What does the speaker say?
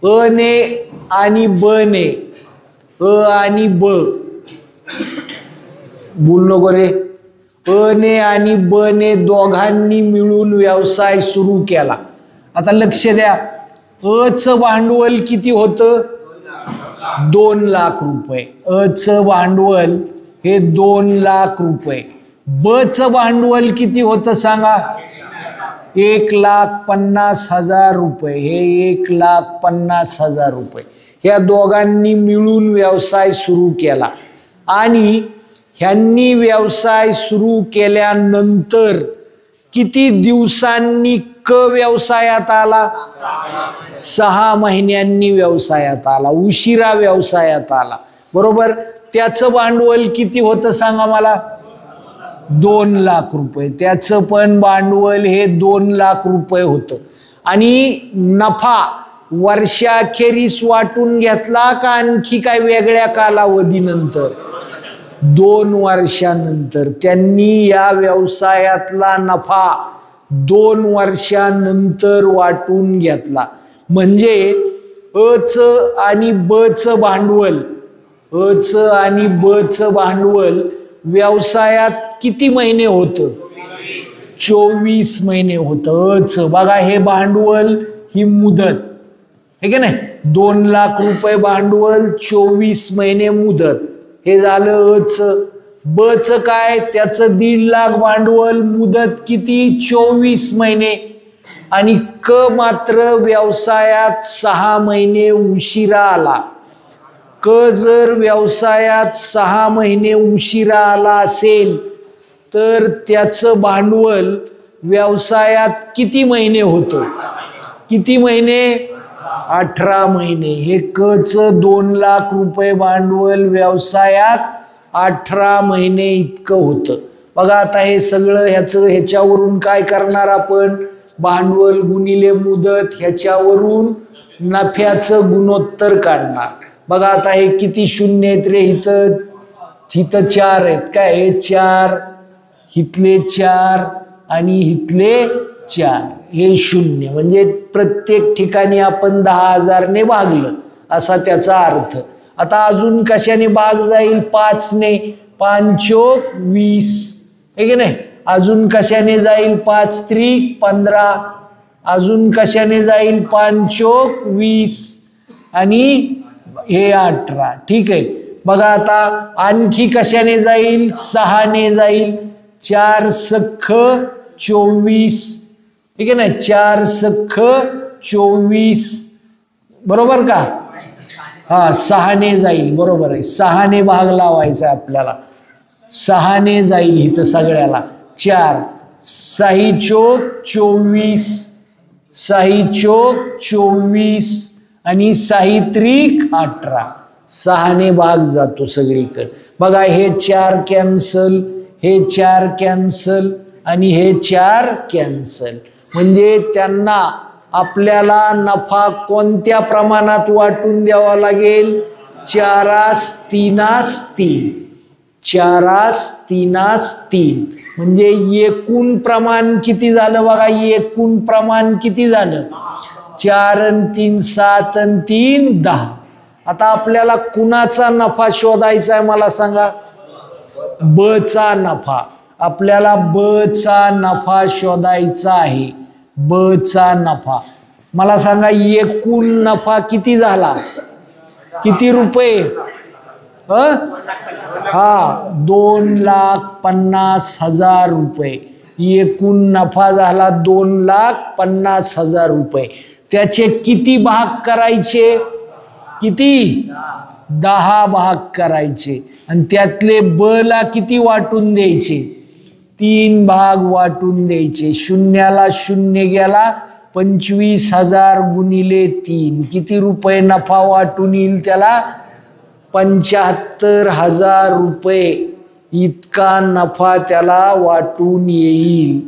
अ ने आणि ब ने, अ आणि ब, बोल नको रे, अ ने आणि ब ने दोघांनी मिळून व्यवसाय सुरू केला. आता लक्ष द्या, अ चं भांडवल किती होतं? 2 लाख रुपये. अ चं भांडवल हे 2 लाख रुपये. ब चं भांडवल किती होतं सांगा? 1,50,000 रुपये. हे 1,50,000 रुपये ह्या दोघांनी मिळून व्यवसाय सुरू केला. आणि ह्यांनी व्यवसाय सुरू केल्यानंतर किती दिवसांनी क व्यवसायात आला? 6 महिन्यांनी व्यवसायात आला. उशिरा व्यवसायात आला. बरोबर. त्याचं भांडवल किती होतं सांगा मला? 2 लाख रुपये. त्याचं पण भांडवल हे 2 लाख रुपये होतं. आणि नफा वर्षाखेरीस वाटून घेतला का आणखी काय वेगळ्या कालावधीनंतर? 2 वर्षानंतर. त्यांनी या व्यवसायातला नफा 2 वर्षानंतर वाटून घेतला. म्हणजे अ चं आणि ब चं भांडवल, अ चं आणि ब चं भांडवल व्यवसायात किती महिने होतं? 24 महिने होतं. अ चं बघा, हे भांडवल ही मुदत हे की नाही, 2 लाख रुपये भांडवल, 24 महिने मुदत. हे झालं अ चं. ब चं काय? त्याचं 1.5 लाख भांडवल, मुदत किती? 24 महिने. आणि क मात्र व्यवसायात 6 महिने उशिरा आला. क जर व्यवसायात 6 महिने उशिरा आला असेल तर त्याचं भांडवल व्यवसायात किती महिने होतं? किती महिने? 18 महिने. हे क चं 2 लाख रुपये भांडवल व्यवसायात 18 महिने इतकं होतं. बघा आता हे सगळं ह्याच्यावरून काय करणार आपण? भांडवल गुणिले मुदत ह्याच्यावरून नफ्याचं गुणोत्तर काढणार. बघा आता हे किती शून्य आहेत रे? इथं 4 आहेत. काय हे 4, हितले 4 आणि हितले 4. हे 0. म्हणजे प्रत्येक ठिकाणी आपण 10,000 ने भागलं असा त्याचा अर्थ. आता अजून कशाने भाग जाईल? 5 ने. 5 चोक 20 हे की नाही. अजून कशाने जाईल? 5 त्रिक 15. अजून कशाने जाईल? 5 चोक 20 आणि हे 18. ठीक आहे. बघा आता आणखी कशाने जाईल? 6 ने जाईल. 4 सख्ख 24 ठीक आहे ना. 4 सख्ख 24 बरोबर का? हा, 6 ने जाईल. बरोबर आहे. 6 ने भाग लावायचा आपल्याला. 6 ने जाईल इथं सगळ्याला. 4 6 चोक 24, 6 चोक 24 आणि 6 त्रिक 18. 6 ने भाग जातो सगळीकडे. बघा हे 4 कॅन्सल, हे 4 कॅन्सल आणि हे 4 कॅन्सल. म्हणजे त्यांना आपल्याला नफा कोणत्या प्रमाणात वाटून द्यावा लागेल? 4/3. 4/3. म्हणजे एकूण प्रमाण किती झालं? बघा एकूण प्रमाण किती झालं? 4 आणि 3 7 आणि 3 10. आता आपल्याला कुणाचा नफा शोधायचा आहे मला सांगा? ब चा नफा. आपल्याला ब चा नफा शोधायचा आहे. ब चा नफा मला सांगा एकूण नफा किती झाला? किती रुपये? हा, 2,50,000 रुपये. एकूण नफा झाला 2,50,000 रुपये. त्याचे किती भाग करायचे? किती? 10 भाग करायचे. आणि त्यातले ब ला किती वाटून द्यायचे? 3 भाग वाटून द्यायचे. शून्याला शून्य गेला. 25,000 गुणिले 3 किती रुपये नफा वाटून येईल त्याला? 75,000 रुपये इतका नफा त्याला वाटून येईल.